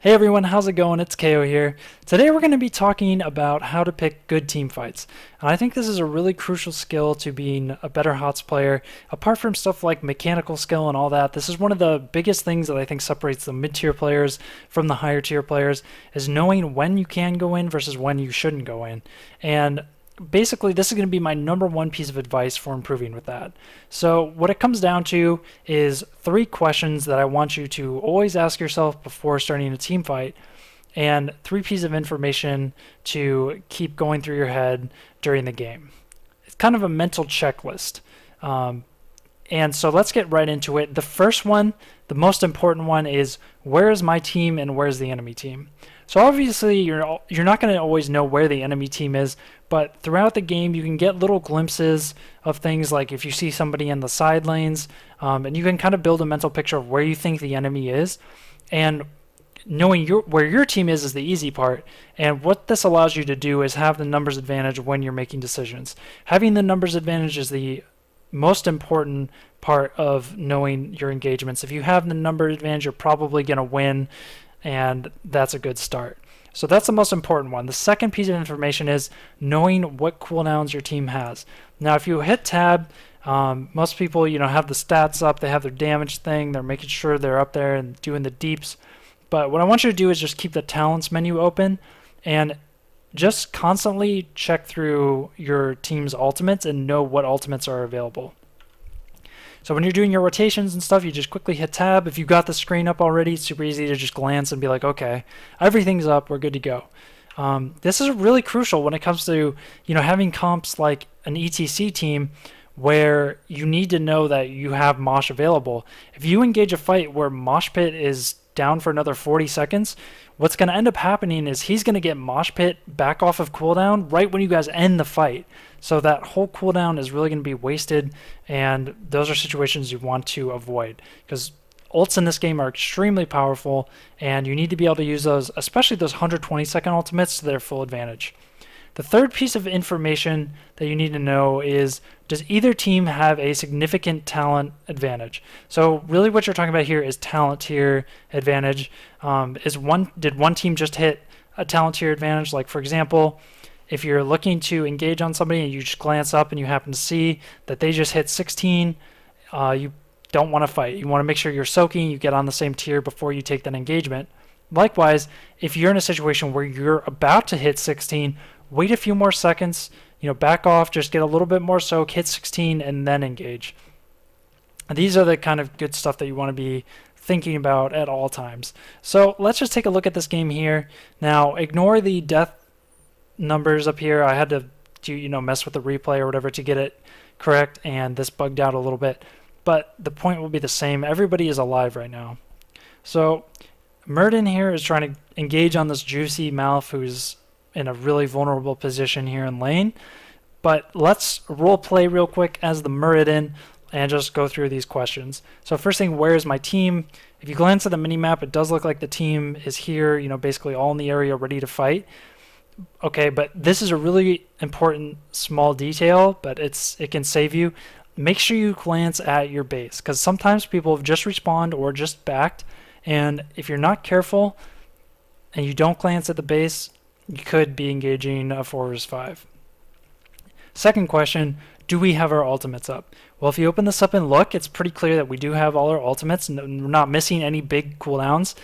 Hey everyone, how's it going? It's Kaeyoh here. Today we're going to be talking about how to pick good team fights. And I think this is a really crucial skill to being a better HOTS player. Apart from stuff like mechanical skill and all that, this is one of the biggest things that I think separates the mid-tier players from the higher tier players, is knowing when you can go in versus when you shouldn't go in. And basically this is going to be my number one piece of advice for improving with that. So what it comes down to is 3 questions that I want you to always ask yourself before starting a team fight, and 3 pieces of information to keep going through your head during the game. It's kind of a mental checklist. And so let's get right into it. The first one, the most important one, is where is my team and where's the enemy team? So obviously you're not going to always know where the enemy team is, but throughout the game you can get little glimpses of things like if you see somebody in the side lanes, and you can kind of build a mental picture of where you think the enemy is. And knowing where your team is the easy part, and what this allows you to do is have the numbers advantage when you're making decisions. Having the numbers advantage is the most important part of knowing your engagements. If you have the number advantage, you're probably going to win, and that's a good start. So that's the most important one. The second piece of information is knowing what cooldowns your team has. Now if you hit tab, most people have the stats up, they have their damage thing, they're making sure they're up there and doing the deeps. But what I want you to do is just keep the talents menu open and just constantly check through your team's ultimates and know what ultimates are available. So when you're doing your rotations and stuff, you just quickly hit tab. If you've got the screen up already, it's super easy to just glance and be like, okay, everything's up, we're good to go. This is really crucial when it comes to having comps like an ETC team where you need to know that you have Mosh available. If you engage a fight where Mosh Pit is down for another 40 seconds, what's going to end up happening is he's going to get Mosh Pit back off of cooldown right when you guys end the fight. So that whole cooldown is really going to be wasted, and those are situations you want to avoid, because ults in this game are extremely powerful, and you need to be able to use those, especially those 120-second ultimates, to their full advantage. The third piece of information that you need to know is, does either team have a significant talent advantage? So really what you're talking about here is talent tier advantage. Did one team just hit a talent tier advantage? Like for example, if you're looking to engage on somebody and you just glance up and you happen to see that they just hit 16, you don't want to fight. You want to make sure you're soaking, you get on the same tier before you take that engagement. Likewise, if you're in a situation where you're about to hit 16, wait a few more seconds, back off, just get a little bit more soak, hit 16, and then engage. And these are the kind of good stuff that you want to be thinking about at all times. So let's just take a look at this game here. Now, ignore the death numbers up here. I had to mess with the replay or whatever to get it correct, and this bugged out a little bit. But the point will be the same. Everybody is alive right now. So Murden here is trying to engage on this juicy Malf who's in a really vulnerable position here in lane. But let's role play real quick as the Muradin and just go through these questions. So first thing, where is my team? If you glance at the minimap, it does look like the team is here, basically all in the area ready to fight. Okay, but this is a really important small detail, but it can save you. Make sure you glance at your base, because sometimes people have just respawned or just backed, and if you're not careful and you don't glance at the base, you could be engaging a 4 vs 5. Second question, do we have our ultimates up? Well, if you open this up and look, it's pretty clear that we do have all our ultimates, and we're not missing any big cooldowns.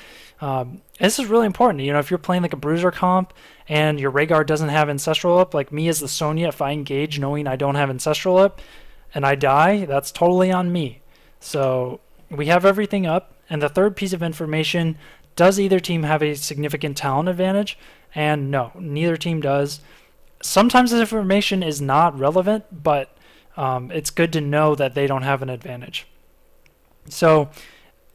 This is really important. If you're playing like a bruiser comp and your Rhaegar doesn't have Ancestral up, like me as the Sonya, if I engage knowing I don't have Ancestral up and I die, that's totally on me. So we have everything up. And the third piece of information, does either team have a significant talent advantage? And no, neither team does. Sometimes this information is not relevant, but it's good to know that they don't have an advantage. So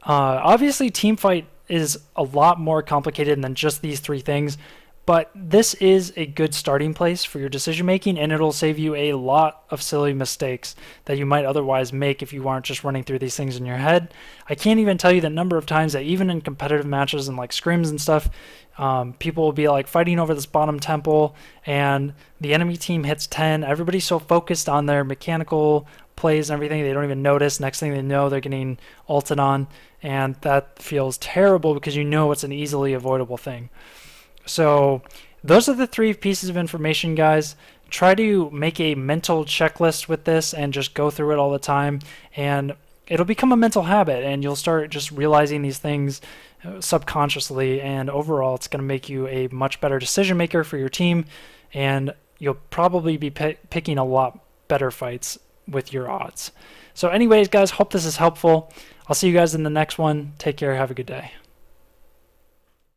obviously Teamfight is a lot more complicated than just these 3 things, But this is a good starting place for your decision making, and it'll save you a lot of silly mistakes that you might otherwise make if you aren't just running through these things in your head. I can't even tell you the number of times that even in competitive matches and like scrims and stuff, people will be like fighting over this bottom temple, and the enemy team hits 10. Everybody's so focused on their mechanical plays and everything, they don't even notice. Next thing they know, they're getting ulted on, and that feels terrible because you know it's an easily avoidable thing. So those are the 3 pieces of information, guys. Try to make a mental checklist with this and just go through it all the time, and it'll become a mental habit, and you'll start just realizing these things subconsciously, and overall it's going to make you a much better decision maker for your team, and you'll probably be picking a lot better fights with your odds. So anyways, guys, hope this is helpful. I'll see you guys in the next one. Take care. Have a good day.